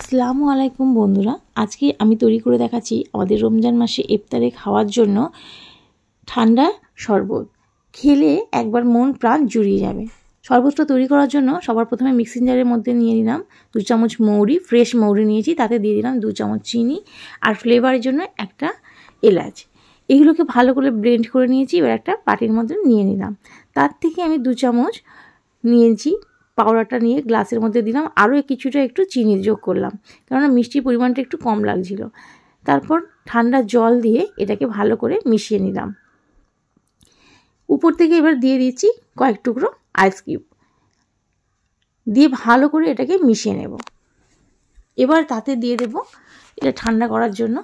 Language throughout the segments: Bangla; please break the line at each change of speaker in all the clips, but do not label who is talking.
আসসালামু আলাইকুম বন্ধুরা, আজকে আমি তৈরি করে দেখাচ্ছি আমাদের রমজান মাসে ইফতারে খাওয়ার জন্য ঠান্ডা শরবত। খেলে একবার মন প্রাণ জুড়িয়ে যাবে। শরবতটা তৈরি করার জন্য সবার প্রথমে মিক্সিং জারের মধ্যে নিয়ে নিলাম 2 চামচ মৌরি, ফ্রেশ মৌরি নিয়েছি, তাতে দিয়ে দিলাম 2 চামচ চিনি আর ফ্লেভারের জন্য একটা এলাচ। এগুলোকে ভালো করে ব্লেন্ড করে নিয়েছি। এবার একটা বাটির মধ্যে নিয়ে নিলাম। তার থেকে আমি 2 চামচ নিয়েছি পাউডারটা নিয়ে গ্লাসের মধ্যে দিলাম, আরও কিছুটা একটু চিনি যোগ করলাম, কেননা মিষ্টির পরিমাণটা একটু কম লাগছিল। তারপর ঠান্ডা জল দিয়ে এটাকে ভালো করে মিশিয়ে নিলাম। উপর থেকে এবার দিয়ে দিচ্ছি কয়েক টুকরো আইস কিউব, দিয়ে ভালো করে এটাকে মিশিয়ে নেব। এবার তাতে দিয়ে দেব এটা ঠান্ডা করার জন্য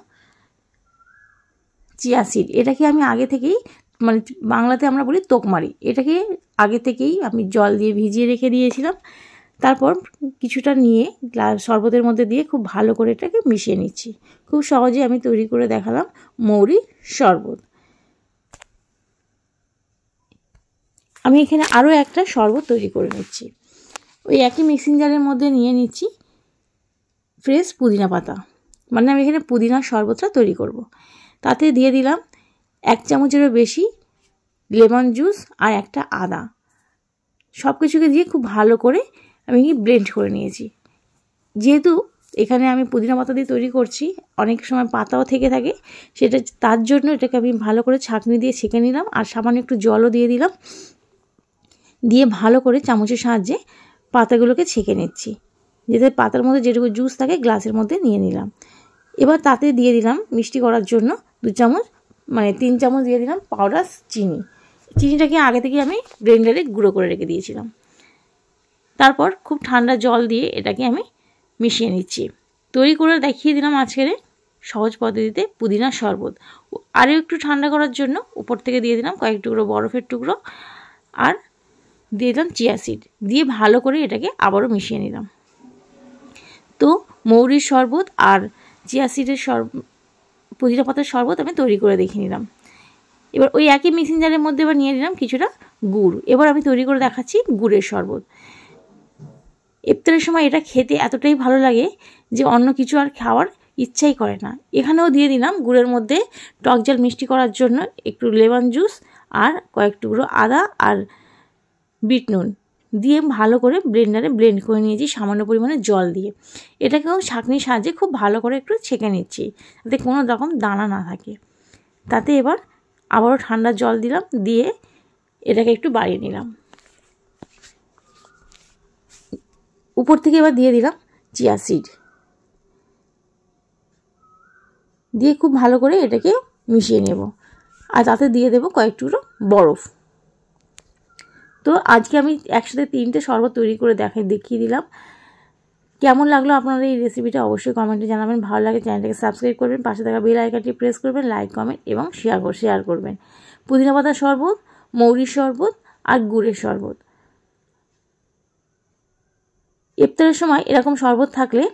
চিয়া সিড। এটাকে আমি আগে থেকেই, মানে বাংলাতে আমরা বলি তোকমারি, এটাকে আগে থেকেই আমি জল দিয়ে ভিজিয়ে রেখে দিয়েছিলাম। তারপর কিছুটা নিয়ে শরবতের মধ্যে দিয়ে খুব ভালো করে এটাকে মিশিয়ে নিচ্ছি। খুব সহজে আমি তৈরি করে দেখালাম মৌরি শরবত। আমি এখানে আরও একটা শরবত তৈরি করে নিচ্ছি। ওই একই মিক্সিং জারের মধ্যে নিয়ে নিচ্ছি ফ্রেশ পুদিনা পাতা, মানে আমি এখানে পুদিনার শরবতটা তৈরি করব। তাতে দিয়ে দিলাম 1 চামচেরও বেশি লেমন জুস আর একটা আদা। সব কিছুকে দিয়ে খুব ভালো করে আমি ব্লেন্ড করে নিয়েছি। যেহেতু এখানে আমি পুদিনা পাতা দিয়ে তৈরি করছি, অনেক সময় পাতাও থেকে থাকে, সেটা তার জন্য এটাকে আমি ভালো করে ছাঁকনি দিয়ে ছেঁকে নিলাম আর সামান্য একটু জলও দিয়ে দিলাম। দিয়ে ভালো করে চামচের সাহায্যে পাতাগুলোকে ছেঁকে নিচ্ছি, যাতে পাতার মধ্যে যেটুকু জুস থাকে গ্লাসের মধ্যে নিয়ে নিলাম। এবার তাতে দিয়ে দিলাম মিষ্টি করার জন্য 2 চামচ, মানে 3 চামচ দিয়ে দিলাম পাউডার চিনি। চিনিটাকে আগে থেকে আমি ব্লেন্ডারে গুঁড়ো করে রেখে দিয়েছিলাম। তারপর খুব ঠান্ডা জল দিয়ে এটাকে আমি মিশিয়ে নিচ্ছি। তৈরি করে দেখিয়ে দিলাম আজকের সহজ পদ্ধতিতে পুদিনার শরবত। আরও একটু ঠান্ডা করার জন্য উপর থেকে দিয়ে দিলাম কয়েক টুকরো বরফের টুকরো আর দিয়ে দিলাম চিয়া সিড, দিয়ে ভালো করে এটাকে আবারও মিশিয়ে নিলাম। তো মৌরির শরবত আর চিয়া সিডের পুদিনা পাতার শরবত আমি তৈরি করে দেখিয়ে নিলাম। এবার ওই একই মিক্সিং জারের মধ্যে এবার নিয়ে নিলাম কিছুটা গুড়। এবার আমি তৈরি করে দেখাচ্ছি গুড়ের শরবত। ইফতারের সময় এটা খেতে এতটাই ভালো লাগে যে অন্য কিছু আর খাওয়ার ইচ্ছাই করে না। এখানেও দিয়ে দিলাম গুড়ের মধ্যে টক ঝাল মিষ্টি করার জন্য একটু লেমন জুস আর কয়েক টুকরো আদা আর বিট নুন দিয়ে ভালো করে ব্লেন্ডারে ব্লেন্ড করে নিয়েছি সামান্য পরিমাণে জল দিয়ে। এটাকেও ছাঁকনির সাহায্যে খুব ভালো করে একটু ছেঁকে নিচ্ছি, যাতে কোনো রকম দানা না থাকে। তাতে এবার আবারও ঠান্ডা জল দিলাম, দিয়ে এটাকে একটু বাড়িয়ে নিলাম। উপর থেকে এবার দিয়ে দিলাম চিয়া সিড, দিয়ে খুব ভালো করে এটাকে মিশিয়ে নেব। আর তাতে দিয়ে দেব কয়েক টুকরো বরফ। তো আজকে আমি একসাথে 3টে শরবত তৈরি করে দেখিয়ে দিলাম। কেমন লাগলো আপনাদের এই রেসিপিটা অবশ্যই কমেন্টে জানাবেন। ভালো লাগে চ্যানেলটাকে সাবস্ক্রাইব করবেন, পাশে থাকা বেল আইকনটি প্রেস করবেন, লাইক কমেন্ট এবং শেয়ার করবেন। পুদিনা পাতার শরবত, মৌরির শরবত আর গুড়ের শরবত। ইফতারের সময় এরকম শরবত থাকলে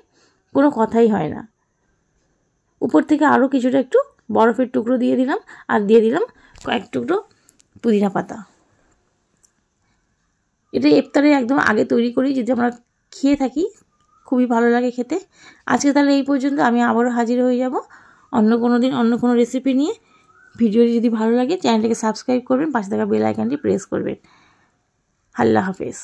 কোনো কথাই হয় না। উপর থেকে আরও কিছুটা একটু বরফের টুকরো দিয়ে দিলাম আর দিয়ে দিলাম কয়েক টুকরো পুদিনা পাতা। এটা ইফতারে একদম আগে তৈরি করি, যদি আমরা খেয়ে থাকি খুবই ভালো লাগে খেতে। আজকে তাহলে এই পর্যন্ত। আমি আবারও হাজির হয়ে যাব অন্য কোনো দিন অন্য কোনো রেসিপি নিয়ে। ভিডিওটি যদি ভালো লাগে চ্যানেলটাকে সাবস্ক্রাইব করবেন, পাশে থাকা বেল আইকনটি প্রেস করবেন। আল্লাহ হাফেজ।